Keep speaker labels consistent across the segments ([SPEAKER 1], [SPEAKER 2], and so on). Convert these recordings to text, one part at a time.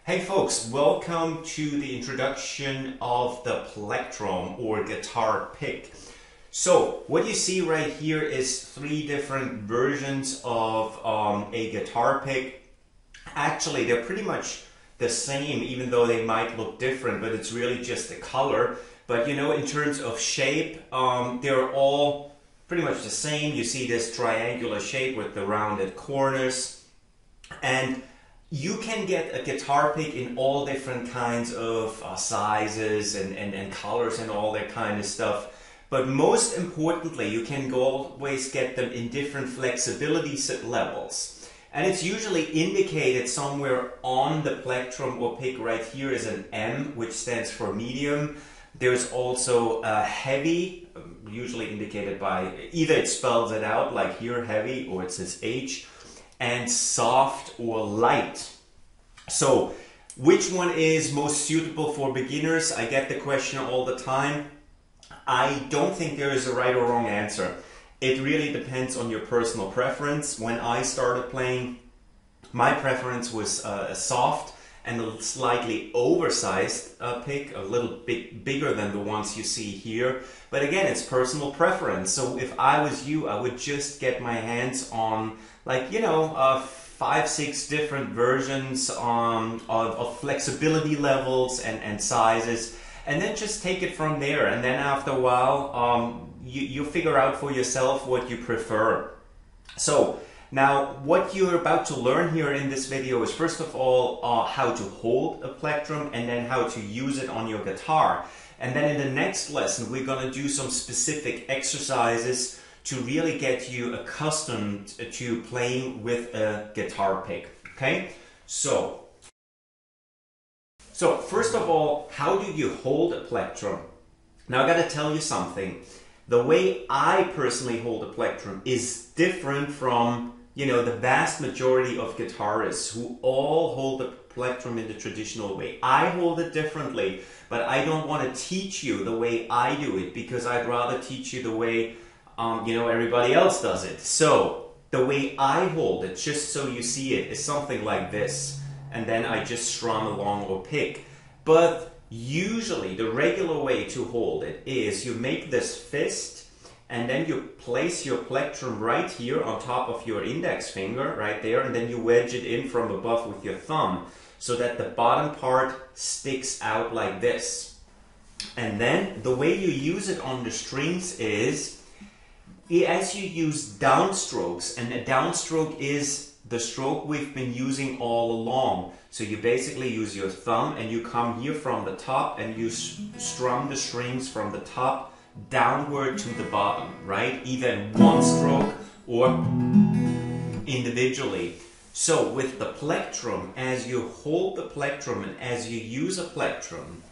[SPEAKER 1] Hey folks, welcome to the introduction of the plectrum or guitar pick. So what you see right here is three different versions of a guitar pick. Actually, they're pretty much the same, even though they might look different, but it's really just the color. But you know, in terms of shape, they're all pretty much the same. You see this triangular shape with the rounded corners, and you can get a guitar pick in all different kinds of sizes and colors and all that kind of stuff. But most importantly, you can always get them in different flexibility levels. And it's usually indicated somewhere on the plectrum or pick. Right here is an M, which stands for medium. There's also a heavy, usually indicated by, either it spells it out like here, heavy, or it says H. And soft or light. So which one is most suitable for beginners? I get the question all the time. I don't think there is a right or wrong answer. It really depends on your personal preference. When I started playing, my preference was a soft and a slightly oversized pick, a little bit bigger than the ones you see here. But again, it's personal preference. So if I was you, I would just get my hands on, like, you know, 5-6 different versions of flexibility levels and sizes, and then just take it from there. And then after a while, you figure out for yourself what you prefer. So now what you're about to learn here in this video is, first of all, how to hold a plectrum, and then how to use it on your guitar. And then in the next lesson, we're going to do some specific exercises to really get you accustomed to playing with a guitar pick. Okay? So first of all, how do you hold a plectrum? Now I got to tell you something. The way I personally hold a plectrum is different from, you know, the vast majority of guitarists who all hold the plectrum in the traditional way. I hold it differently, but I don't want to teach you the way I do it, because I'd rather teach you the way you know, everybody else does it. So the way I hold it, just so you see it, is something like this, and then I just strum along or pick. But usually the regular way to hold it is you make this fist, and then you place your plectrum right here on top of your index finger, right there, and then you wedge it in from above with your thumb, so that the bottom part sticks out like this. And then the way you use it on the strings is, as you use downstrokes, and a downstroke is the stroke we've been using all along. So you basically use your thumb and you come here from the top and you strum the strings from the top downward to the bottom, right? Either in one stroke or individually. So with the plectrum, as you hold the plectrum and as you use a plectrum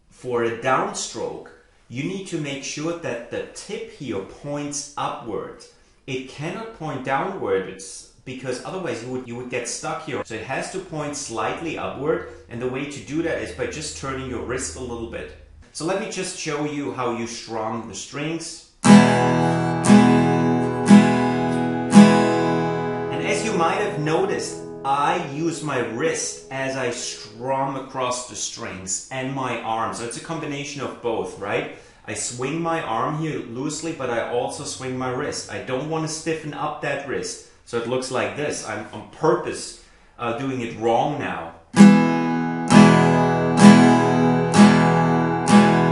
[SPEAKER 1] for a downstroke, you need to make sure that the tip here points upward. It cannot point downward, because otherwise you would get stuck here. So it has to point slightly upward, and the way to do that is by just turning your wrist a little bit. So let me just show you how you strum the strings. And as you might have noticed, I use my wrist as I strum across the strings, and my arm. So it's a combination of both, right? I swing my arm here loosely, but I also swing my wrist. I don't want to stiffen up that wrist, so it looks like this. I'm on purpose doing it wrong now.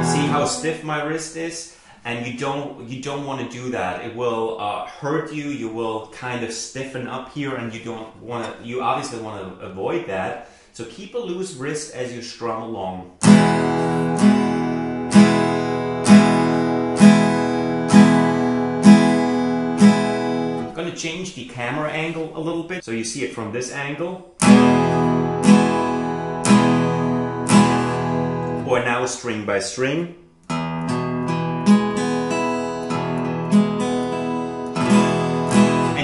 [SPEAKER 1] See how stiff my wrist is? And you don't want to do that. It will hurt you. You will kind of stiffen up here, and you obviously want to avoid that. So keep a loose wrist as you strum along. I'm going to change the camera angle a little bit so you see it from this angle. Or now string by string.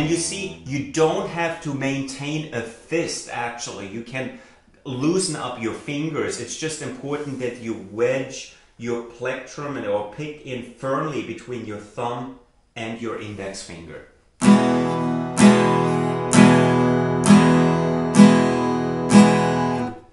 [SPEAKER 1] You see, you don't have to maintain a fist actually. You can loosen up your fingers. It's just important that you wedge your plectrum or pick in firmly between your thumb and your index finger. I'm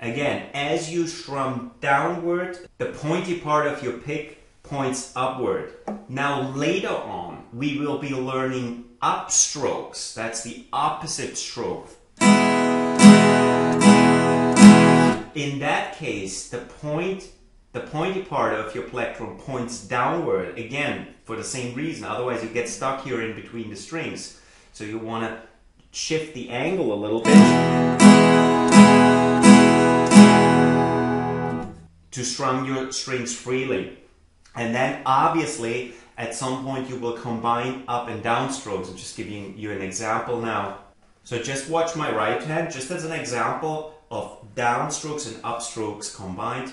[SPEAKER 1] Again, as you strum downward, the pointy part of your pick points upward. Now later on, we will be learning upstrokes. That's the opposite stroke. In that case, the pointy part of your plectrum points downward, again, for the same reason. Otherwise, you get stuck here in between the strings. So you want to shift the angle a little bit to strum your strings freely. And then obviously at some point you will combine up and down strokes. I'm just giving you an example now. So just watch my right hand just as an example of downstrokes and upstrokes combined.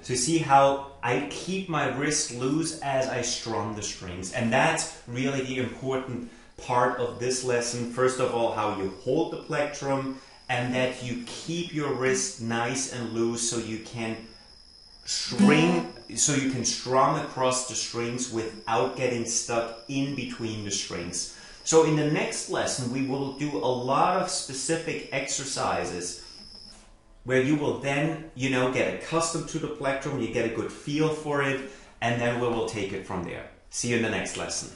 [SPEAKER 1] So you see how I keep my wrist loose as I strum the strings, and that's really the important part of this lesson. First of all, how you hold the plectrum, and that you keep your wrist nice and loose so you can strum across the strings without getting stuck in between the strings. So in the next lesson, we will do a lot of specific exercises where you will then, get accustomed to the plectrum, you get a good feel for it, and then we will take it from there. See you in the next lesson.